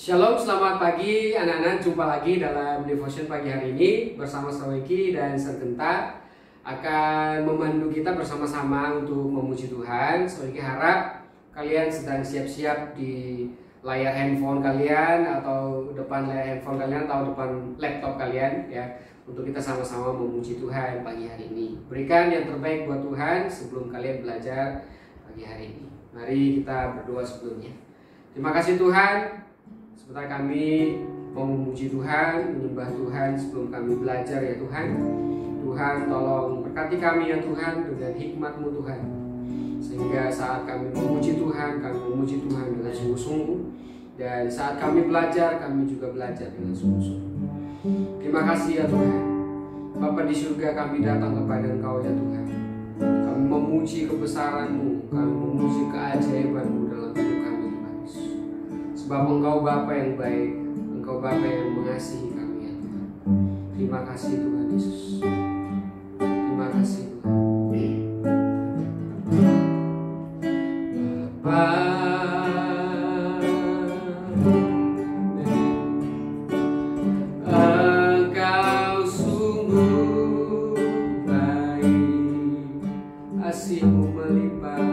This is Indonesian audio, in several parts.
Shalom, selamat pagi anak-anak. Jumpa lagi dalam devotion pagi hari ini bersama Saweki dan Sergenta akan memandu kita bersama-sama untuk memuji Tuhan. Saweki harap kalian sedang siap-siap di layar handphone kalian atau depan layar handphone kalian atau depan laptop kalian ya, untuk kita sama-sama memuji Tuhan pagi hari ini. Berikan yang terbaik buat Tuhan sebelum kalian belajar pagi hari ini. Mari kita berdoa sebelumnya. Terima kasih Tuhan, sebentar kami mau memuji Tuhan, menyembah Tuhan sebelum kami belajar ya Tuhan. Tuhan tolong berkati kami ya Tuhan dengan hikmat-Mu Tuhan, sehingga saat kami memuji Tuhan, kami memuji Tuhan dengan sungguh-sungguh, dan saat kami belajar, kami juga belajar dengan sungguh-sungguh. Terima kasih ya Tuhan. Bapa di surga, kami datang kepada Engkau ya Tuhan. Kami memuji kebesaran-Mu, kami memuji keajaiban-Mu dalam hidup kami Tuhan Yesus. Sebab Engkau Bapa yang baik, Engkau Bapa yang mengasihi kami ya Tuhan. Terima kasih Tuhan Yesus. Terima kasih Tuhan. Bapa, Engkau sungguh baik, kasih-Mu melimpah,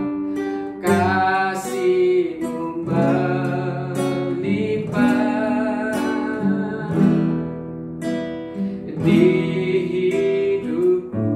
kasih-Mu di hidupku.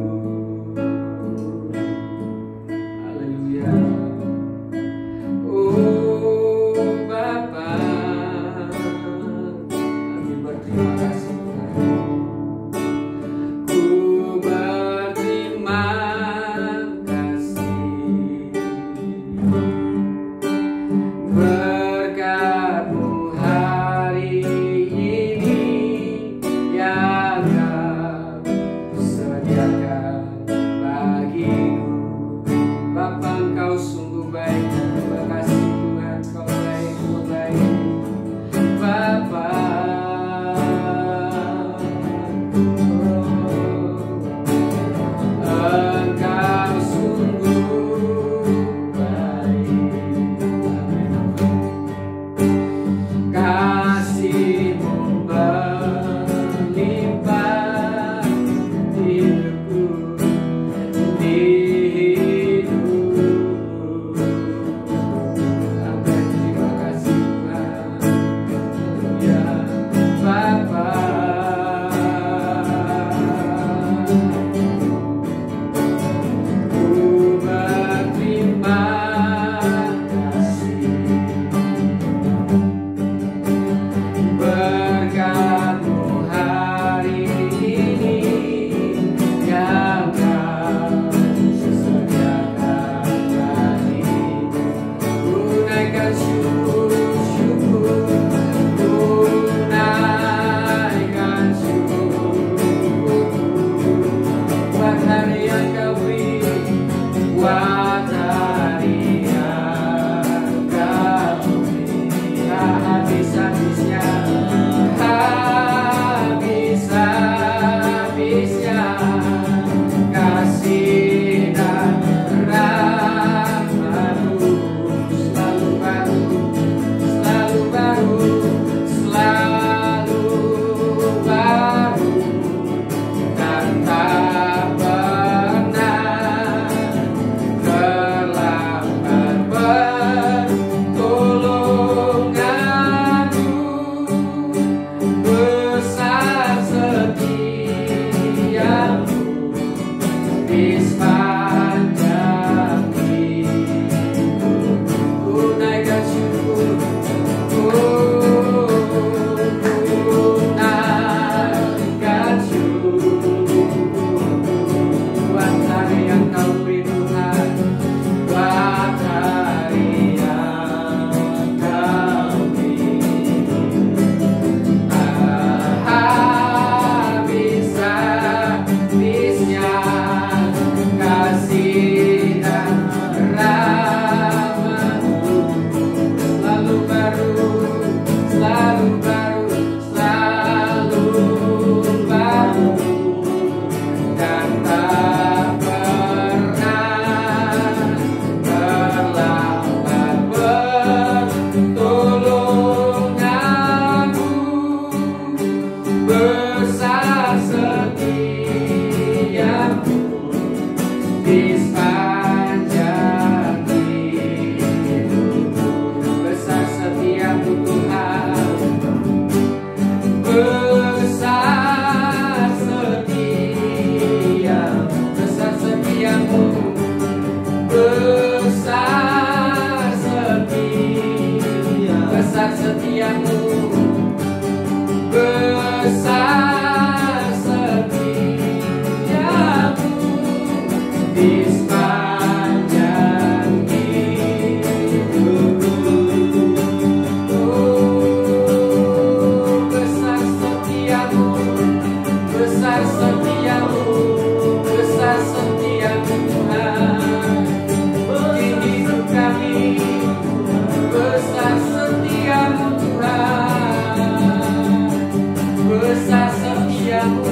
Besar setiamu,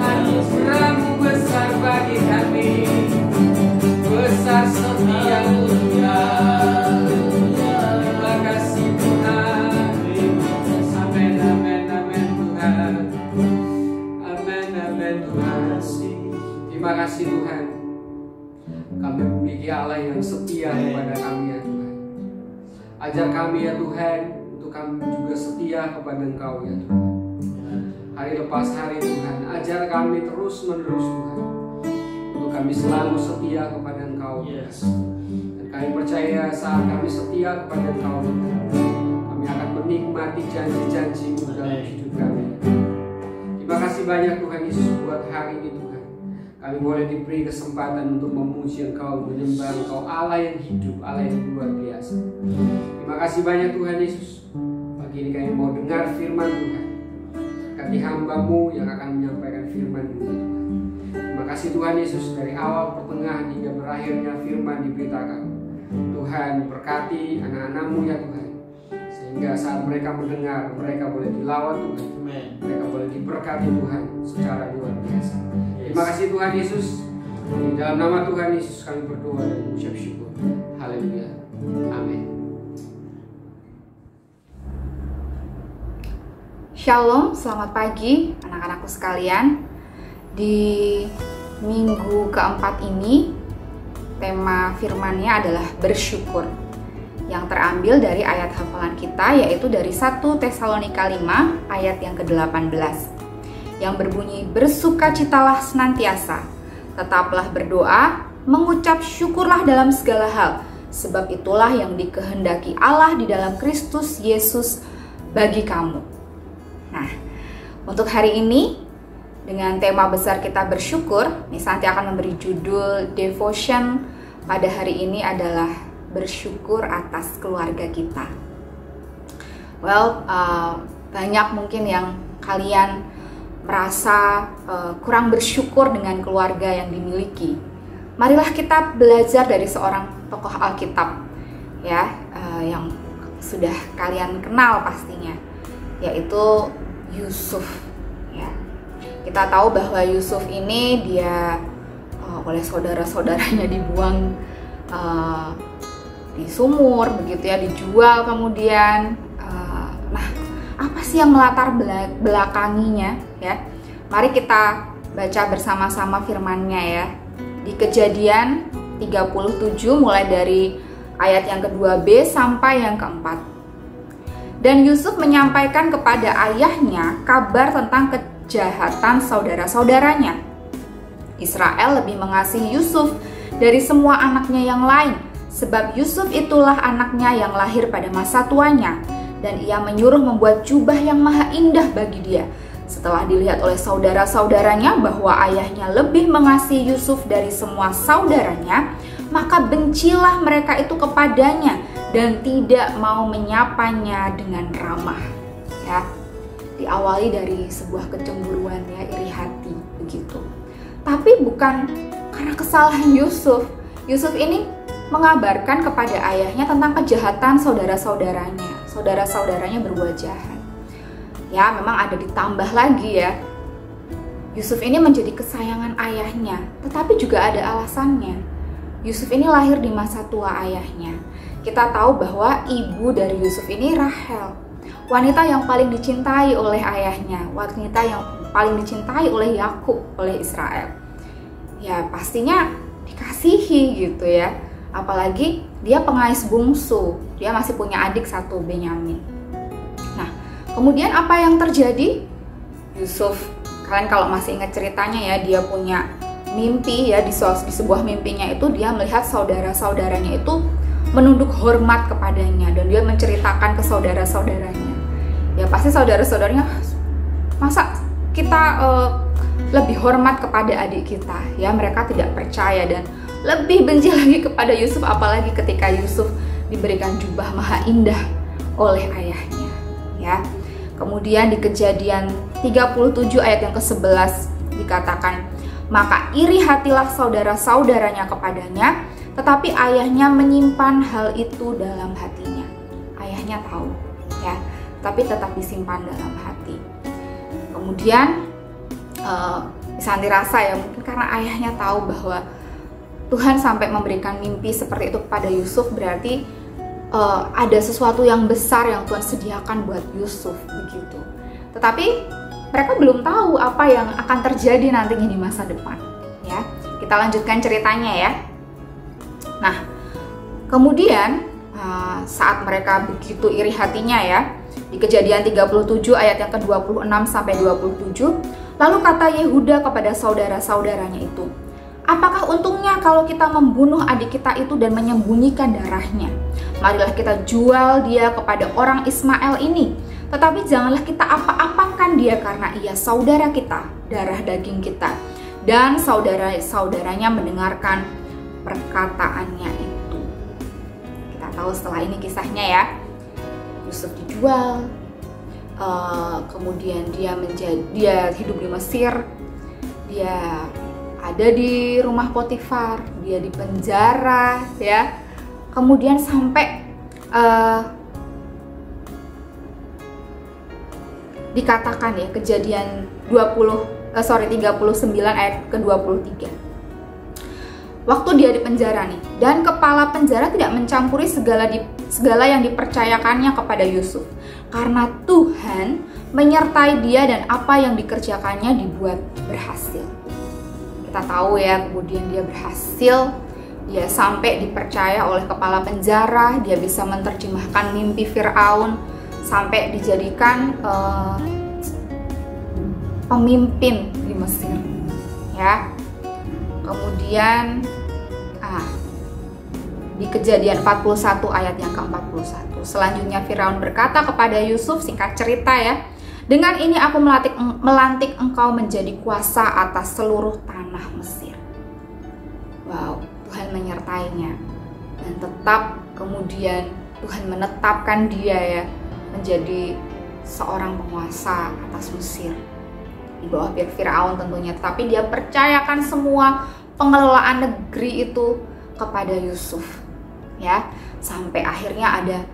anugerahmu besar bagi kami. Besar setiamu Tuhan. Terima kasih Tuhan. Amin, amin, amin Tuhan. Amin, amin Tuhan. Terima kasih Tuhan. Kami memiliki Allah yang setia kepada kami ya Tuhan. Ajar kami ya Tuhan, untuk kami juga setia kepada Engkau ya Tuhan. Hari lepas hari Tuhan, ajar kami terus menerus Tuhan, untuk kami selalu setia kepada Engkau. Dan kami percaya saat kami setia kepada Engkau, kami akan menikmati janji-janji-Mu dalam hidup kami. Terima kasih banyak Tuhan Yesus buat hari ini Tuhan. Kami boleh diberi kesempatan untuk memuji Engkau, menyembah Engkau, Allah yang hidup, Allah yang luar biasa. Terima kasih banyak Tuhan Yesus. Pagi ini kami mau dengar firman Tuhan. Berkati hamba-Mu yang akan menyampaikan firman-Mu ya Tuhan. Terima kasih Tuhan Yesus, dari awal, pertengahan, hingga berakhirnya firman diberitakan. Tuhan berkati anak-anak-Mu ya Tuhan, sehingga saat mereka mendengar, mereka boleh dilawat Tuhan. Mereka boleh diberkati Tuhan secara luar biasa. Terima kasih Tuhan Yesus. Di dalam nama Tuhan Yesus kami berdoa dan mengucap syukur. Haleluya. Amin. Shalom, selamat pagi anak-anakku sekalian. Di minggu keempat ini, tema firmannya adalah bersyukur, yang terambil dari ayat hafalan kita, yaitu dari 1 Tesalonika 5 ayat yang ke-18, yang berbunyi, bersukacitalah senantiasa, tetaplah berdoa, mengucap syukurlah dalam segala hal, sebab itulah yang dikehendaki Allah di dalam Kristus Yesus bagi kamu. Nah, untuk hari ini, dengan tema besar kita bersyukur, Nisanti akan memberi judul devotion pada hari ini adalah bersyukur atas keluarga kita. Banyak mungkin yang kalian merasa kurang bersyukur dengan keluarga yang dimiliki. Marilah kita belajar dari seorang tokoh Alkitab, ya, yang sudah kalian kenal pastinya, yaitu Yusuf. Ya, kita tahu bahwa Yusuf ini dia oleh saudara-saudaranya dibuang di sumur, begitu ya, dijual kemudian. Nah, apa sih yang melatar belakanginya ya? Mari kita baca bersama-sama firman-Nya ya. Di Kejadian 37 mulai dari ayat yang ke-2b sampai yang ke-4. Dan Yusuf menyampaikan kepada ayahnya kabar tentang kejahatan saudara-saudaranya. Israel lebih mengasihi Yusuf dari semua anaknya yang lain, sebab Yusuf itulah anaknya yang lahir pada masa tuanya, dan ia menyuruh membuat jubah yang maha indah bagi dia. Setelah dilihat oleh saudara-saudaranya bahwa ayahnya lebih mengasihi Yusuf dari semua saudaranya, maka bencilah mereka itu kepadanya dan tidak mau menyapanya dengan ramah. Ya, diawali dari sebuah kecemburuan ya, iri hati begitu. Tapi bukan karena kesalahan Yusuf. Yusuf ini mengabarkan kepada ayahnya tentang kejahatan saudara-saudaranya. Saudara-saudaranya berbuat jahat. Ya, memang ada ditambah lagi ya. Yusuf ini menjadi kesayangan ayahnya, tetapi juga ada alasannya. Yusuf ini lahir di masa tua ayahnya. Kita tahu bahwa ibu dari Yusuf ini Rahel, wanita yang paling dicintai oleh ayahnya, wanita yang paling dicintai oleh Yakub, oleh Israel. Ya, pastinya dikasihi gitu ya. Apalagi dia pengais bungsu, dia masih punya adik satu, Benyamin. Nah, kemudian apa yang terjadi? Yusuf, kalian kalau masih ingat ceritanya ya, dia punya mimpi ya, di sebuah mimpinya itu dia melihat saudara-saudaranya itu menunduk hormat kepadanya, dan dia menceritakan ke saudara-saudaranya. Ya pasti saudara-saudaranya, masa kita lebih hormat kepada adik kita? Ya, mereka tidak percaya dan lebih benci lagi kepada Yusuf, apalagi ketika Yusuf diberikan jubah maha indah oleh ayahnya. Ya, kemudian di Kejadian 37 ayat yang ke-11 dikatakan, maka iri hatilah saudara-saudaranya kepadanya, tetapi ayahnya menyimpan hal itu dalam hatinya. Ayahnya tahu, ya, tapi tetap disimpan dalam hati. kemudian bisa dirasa ya, mungkin karena ayahnya tahu bahwa Tuhan sampai memberikan mimpi seperti itu kepada Yusuf, berarti ada sesuatu yang besar yang Tuhan sediakan buat Yusuf begitu. Tetapi mereka belum tahu apa yang akan terjadi nantinya di masa depan. Ya, kita lanjutkan ceritanya ya. Nah, kemudian saat mereka begitu iri hatinya ya, di Kejadian 37 ayat yang ke-26 sampai 27, lalu kata Yehuda kepada saudara-saudaranya itu, apakah untungnya kalau kita membunuh adik kita itu dan menyembunyikan darahnya? Marilah kita jual dia kepada orang Ismail ini. Tetapi janganlah kita apa-apakan dia karena ia saudara kita, darah daging kita. Dan saudara-saudaranya mendengarkan perkataannya itu. Kita tahu setelah ini kisahnya ya. Yusuf dijual, kemudian dia hidup di Mesir, dia ada di rumah Potifar, dia di penjara ya. Kemudian sampai dikatakan ya, Kejadian 39 ayat ke-23. Waktu dia di penjara nih, dan kepala penjara tidak mencampuri segala yang dipercayakannya kepada Yusuf, karena Tuhan menyertai dia dan apa yang dikerjakannya dibuat berhasil. Kita tahu ya, kemudian dia berhasil, dia sampai dipercaya oleh kepala penjara, dia bisa menerjemahkan mimpi Firaun, sampai dijadikan pemimpin di Mesir ya. Kemudian di Kejadian 41 ayat yang ke-41, selanjutnya Firaun berkata kepada Yusuf, singkat cerita ya, dengan ini aku melantik engkau menjadi kuasa atas seluruh tanah Mesir. Wow, Tuhan menyertainya, dan tetap kemudian Tuhan menetapkan dia ya menjadi seorang penguasa atas Mesir di bawah Firaun tentunya. Tapi dia percayakan semua pengelolaan negeri itu kepada Yusuf ya, sampai akhirnya ada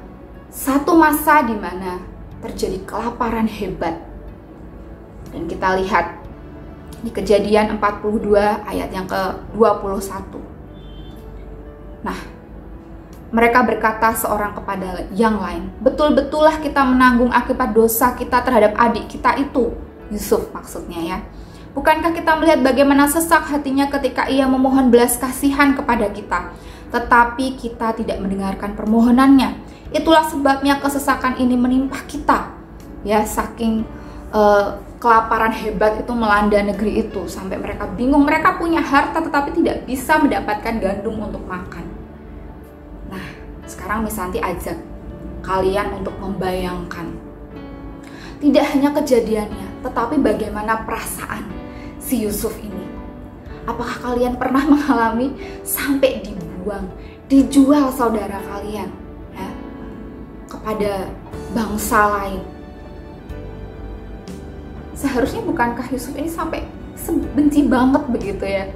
satu masa di mana terjadi kelaparan hebat. Dan kita lihat di Kejadian 42 ayat yang ke-21. Nah, mereka berkata seorang kepada yang lain, betul-betullah kita menanggung akibat dosa kita terhadap adik kita itu, Yusuf maksudnya ya. Bukankah kita melihat bagaimana sesak hatinya ketika ia memohon belas kasihan kepada kita, tetapi kita tidak mendengarkan permohonannya. Itulah sebabnya kesesakan ini menimpa kita. Ya, saking kelaparan hebat itu melanda negeri itu, sampai mereka bingung, mereka punya harta tetapi tidak bisa mendapatkan gandum untuk makan. Nah, sekarang Miss Santi ajak kalian untuk membayangkan tidak hanya kejadiannya, tetapi bagaimana perasaan si Yusuf ini. Apakah kalian pernah mengalami sampai dibuang, dijual saudara kalian ya, kepada bangsa lain? Seharusnya bukankah Yusuf ini sampai benci banget begitu ya?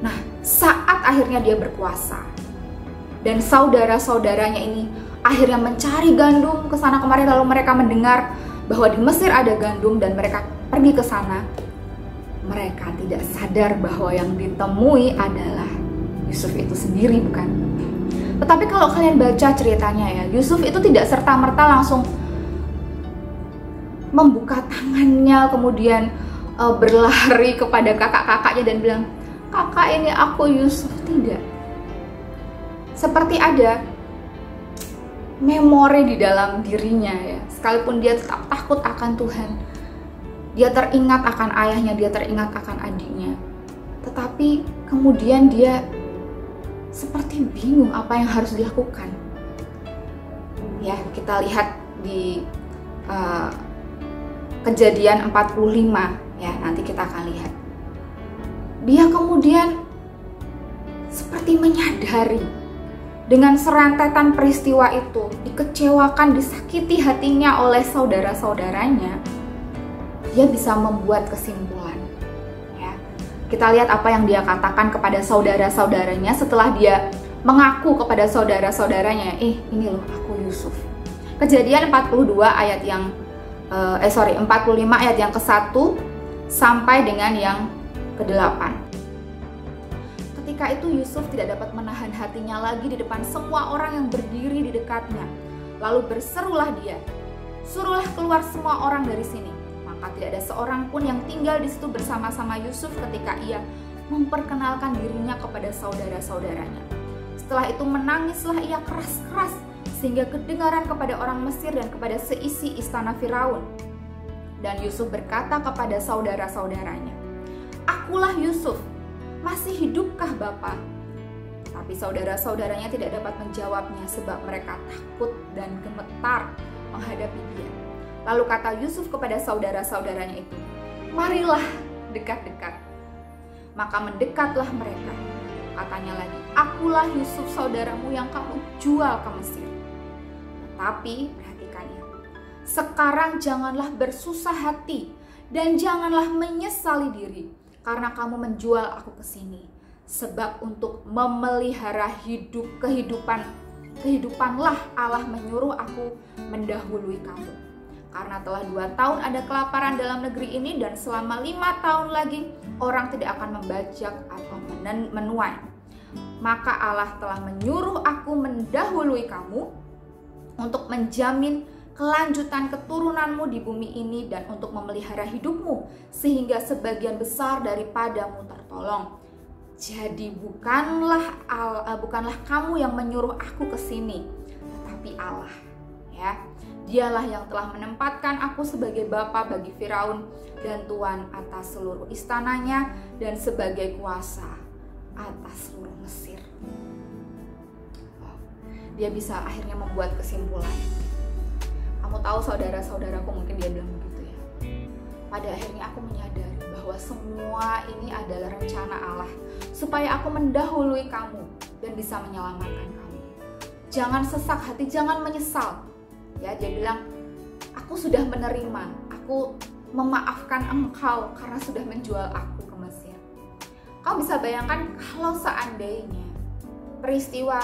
Nah, saat akhirnya dia berkuasa dan saudara-saudaranya ini akhirnya mencari gandum ke sana kemari, lalu mereka mendengar bahwa di Mesir ada gandum dan mereka pergi ke sana. Mereka tidak sadar bahwa yang ditemui adalah Yusuf itu sendiri, bukan? Tetapi kalau kalian baca ceritanya ya, Yusuf itu tidak serta-merta langsung membuka tangannya kemudian berlari kepada kakak-kakaknya dan bilang, "Kakak, ini aku Yusuf." Tidak. Seperti ada memori di dalam dirinya ya. Sekalipun dia tetap takut akan Tuhan, dia teringat akan ayahnya, dia teringat akan adiknya, tetapi kemudian dia seperti bingung apa yang harus dilakukan. Ya, kita lihat di Kejadian 45 ya, nanti kita akan lihat. Dia kemudian seperti menyadari dengan serentetan peristiwa itu, dikecewakan, disakiti hatinya oleh saudara-saudaranya, dia bisa membuat kesimpulan. Ya, kita lihat apa yang dia katakan kepada saudara-saudaranya setelah dia mengaku kepada saudara-saudaranya, ini loh aku Yusuf. Kejadian 42 ayat yang 45 ayat yang ke-1 sampai dengan yang ke-8. Ketika itu Yusuf tidak dapat menahan hatinya lagi di depan semua orang yang berdiri di dekatnya. Lalu berserulah dia, "Suruhlah keluar semua orang dari sini." Maka tidak ada seorang pun yang tinggal di situ bersama-sama Yusuf ketika ia memperkenalkan dirinya kepada saudara-saudaranya. Setelah itu menangislah ia keras-keras sehingga kedengaran kepada orang Mesir dan kepada seisi istana Firaun. Dan Yusuf berkata kepada saudara-saudaranya, "Akulah Yusuf, masih hidupkah Bapa?" Tapi saudara-saudaranya tidak dapat menjawabnya sebab mereka takut dan gemetar menghadapi dia. Lalu kata Yusuf kepada saudara-saudaranya itu, "Marilah dekat-dekat." Maka mendekatlah mereka. Katanya lagi, "Akulah Yusuf saudaramu yang kamu jual ke Mesir." Tetapi perhatikan ya, sekarang janganlah bersusah hati dan janganlah menyesali diri karena kamu menjual aku ke sini. Sebab untuk memelihara kehidupanlah Allah menyuruh aku mendahului kamu. Karena telah 2 tahun ada kelaparan dalam negeri ini dan selama 5 tahun lagi orang tidak akan membajak atau menuai. Maka Allah telah menyuruh aku mendahului kamu untuk menjamin kelanjutan keturunanmu di bumi ini dan untuk memelihara hidupmu sehingga sebagian besar daripadamu tertolong. Jadi bukanlah kamu yang menyuruh aku ke sini, tetapi Allah. Ya, Dialah yang telah menempatkan aku sebagai bapa bagi Firaun dan tuan atas seluruh istananya dan sebagai kuasa atas seluruh Mesir. Dia bisa akhirnya membuat kesimpulan. Kamu tahu saudara-saudaraku, mungkin dia bilang begitu ya. Pada akhirnya aku menyadari bahwa semua ini adalah rencana Allah supaya aku mendahului kamu dan bisa menyelamatkan kamu. Jangan sesak hati, jangan menyesal. Ya, dia bilang, aku sudah menerima, aku memaafkan engkau karena sudah menjual aku ke Mesir. Kau bisa bayangkan kalau seandainya peristiwa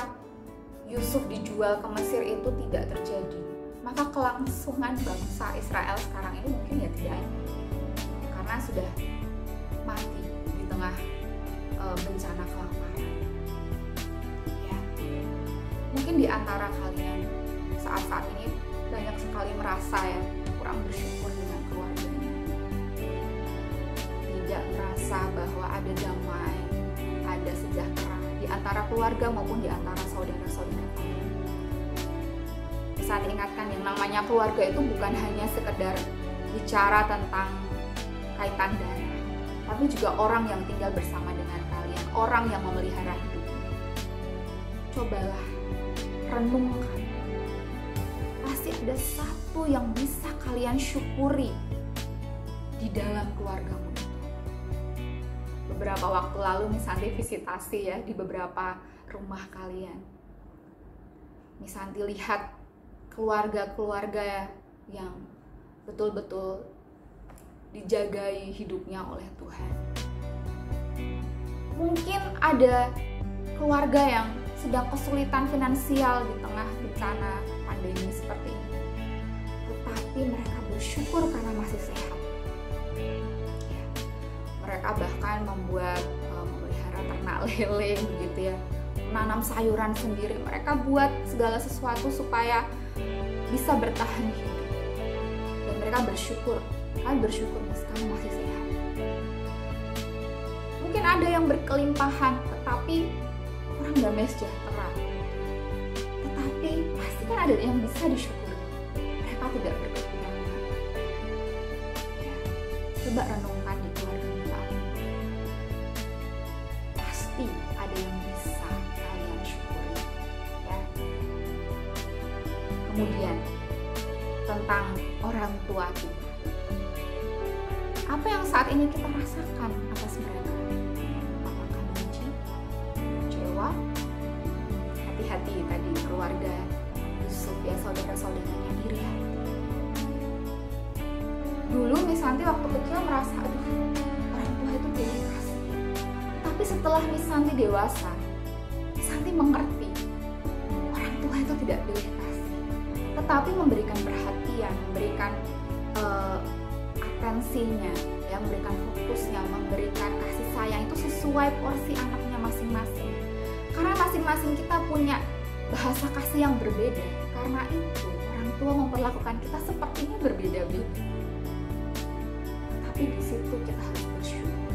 Yusuf dijual ke Mesir itu tidak terjadi, maka kelangsungan bangsa Israel sekarang ini mungkin ya tidak ada, karena sudah mati di tengah bencana kelaparan. Ya, mungkin di antara kalian saat-saat ini banyak sekali merasa ya kurang bersyukur dengan keluarganya, tidak merasa bahwa ada damai, ada sejahtera di antara keluarga maupun di antara saudara-saudara kalian. Saat ingatkan yang namanya keluarga itu bukan hanya sekedar bicara tentang kaitan darah, tapi juga orang yang tinggal bersama dengan kalian, orang yang memelihara hidupmu. Cobalah renungkan, pasti ada satu yang bisa kalian syukuri di dalam keluargamu itu. Beberapa waktu lalu Misanti visitasi ya di beberapa rumah kalian. Misanti lihat keluarga-keluarga yang betul-betul dijagai hidupnya oleh Tuhan. Mungkin ada keluarga yang sedang kesulitan finansial di tengah bencana pandemi seperti ini, tetapi mereka bersyukur karena masih sehat. Ya, mereka bahkan memelihara ternak lele begitu ya, menanam sayuran sendiri. Mereka buat segala sesuatu supaya bisa bertahan hidup, dan mereka bersyukur. Kalian bersyukur kamu masih sehat. Mungkin ada yang berkelimpahan, tetapi kurang damai sejahtera. Tetapi pasti kan ada yang bisa disyukuri. Mereka tidak berkekurangan. Ya, coba renungkan di keluarga kamu. Pasti ada yang bisa kalian syukuri. Ya. Kemudian tentang orang tua kita. Apa yang saat ini kita rasakan atas mereka? Apakah benci, kecewa? Hati-hati tadi keluarga Yusuf ya, saudara-saudaranya iri hati. Dulu Misanti waktu kecil merasa, aduh, orang tua itu pilih kasih. Tapi setelah Misanti dewasa, Misanti mengerti orang tua itu tidak pilih kasih, tetapi memberikan perhatian, memberikan atensinya, yang memberikan fokusnya, memberikan kasih sayang itu sesuai porsi anaknya masing-masing. Karena masing-masing kita punya bahasa kasih yang berbeda. Karena itu orang tua memperlakukan kita sepertinya berbeda-beda. Tapi di situ kita harus bersyukur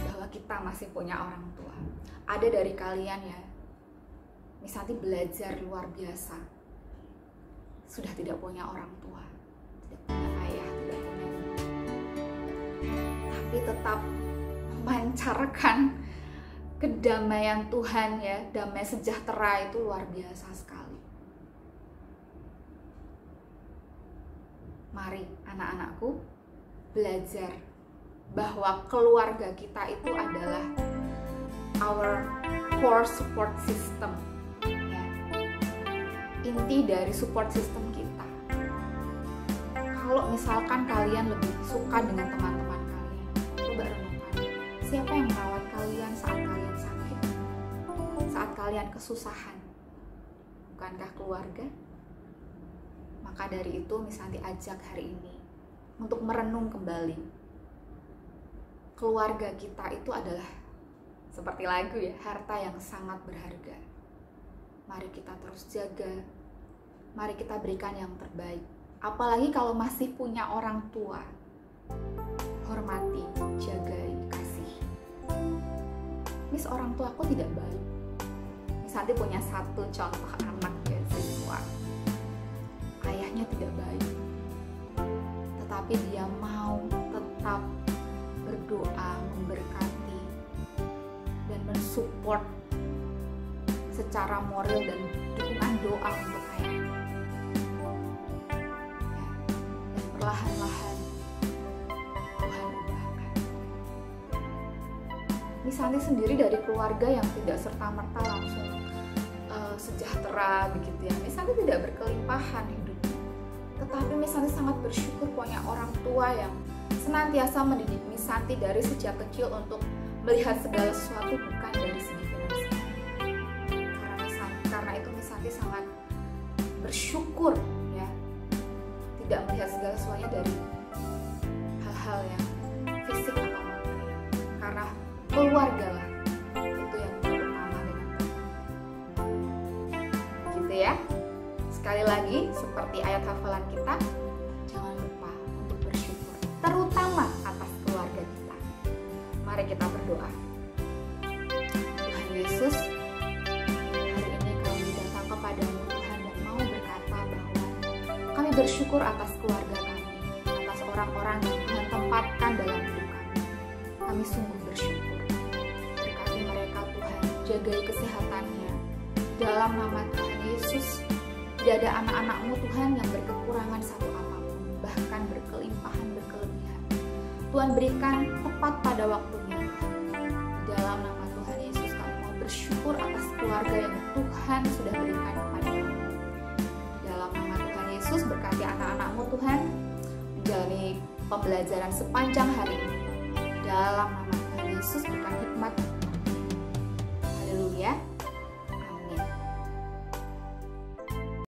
bahwa kita masih punya orang tua. Ada dari kalian ya, misalnya belajar luar biasa, sudah tidak punya orang tua, tidak punya ayah, tidak punya ibu, tapi tetap memancarkan kedamaian Tuhan ya, damai sejahtera itu luar biasa sekali. Mari anak-anakku belajar bahwa keluarga kita itu adalah our core support system ya. Inti dari support system kita. Kalau misalkan kalian lebih suka dengan teman-teman kalian, coba renungkan, siapa yang merawat kalian saat kalian sakit, saat kalian kesusahan? Bukankah keluarga? Maka dari itu misalnya diajak hari ini untuk merenung kembali. Keluarga kita itu adalah seperti lagu ya, harta yang sangat berharga. Mari kita terus jaga, mari kita berikan yang terbaik. Apalagi kalau masih punya orang tua, hormati, jagai, kasih. Mis, orang tua aku tidak baik. Misalnya punya satu contoh anak ya, siswa, ayahnya tidak baik, tetapi dia mau tetap berdoa, memberkati, dan mensupport secara moral dan dukungan doa untuk ayahnya. Ya, dan perlahan-lahan Tuhan ubahkan. Misalnya sendiri dari keluarga yang tidak serta-merta langsung sejahtera begitu ya, misalnya tidak berkelimpahan hidupnya, tetapi misalnya sangat bersyukur punya orang tua yang senantiasa mendidik Misanti dari sejak kecil untuk melihat segala sesuatu bukan dari segi finansial. Karena itu Misanti sangat bersyukur ya, tidak melihat segala sesuatunya dari hal-hal yang fisik atau materi, karena keluarga lah itu yang terutama dengan gitu ya. Sekali lagi seperti ayat hafalan kita, jangan lupa untuk bersyukur, terutama atas keluarga kita. Mari kita berdoa. Tuhan Yesus, hari ini kami datang kepadamu Tuhan dan mau berkata bahwa kami bersyukur atas keluarga kami, atas orang-orang yang Tuhan tempatkan dalam hidup kami. Kami sungguh bersyukur. Berkati mereka Tuhan, jagai kesehatannya. Dalam nama Tuhan Yesus, tidak ada anak-anak-Mu Tuhan yang berkekurangan satu apapun, bahkan berkelimpahan, berkelebihan. Tuhan berikan tepat pada waktunya. Dalam nama Tuhan Yesus, kami mau bersyukur atas keluarga yang Tuhan sudah berikan kepada kami. Dalam nama Tuhan Yesus, berkati anak-anak-Mu Tuhan menjalani pembelajaran sepanjang hari ini. Dalam nama Tuhan Yesus, berkat hikmat. Haleluya.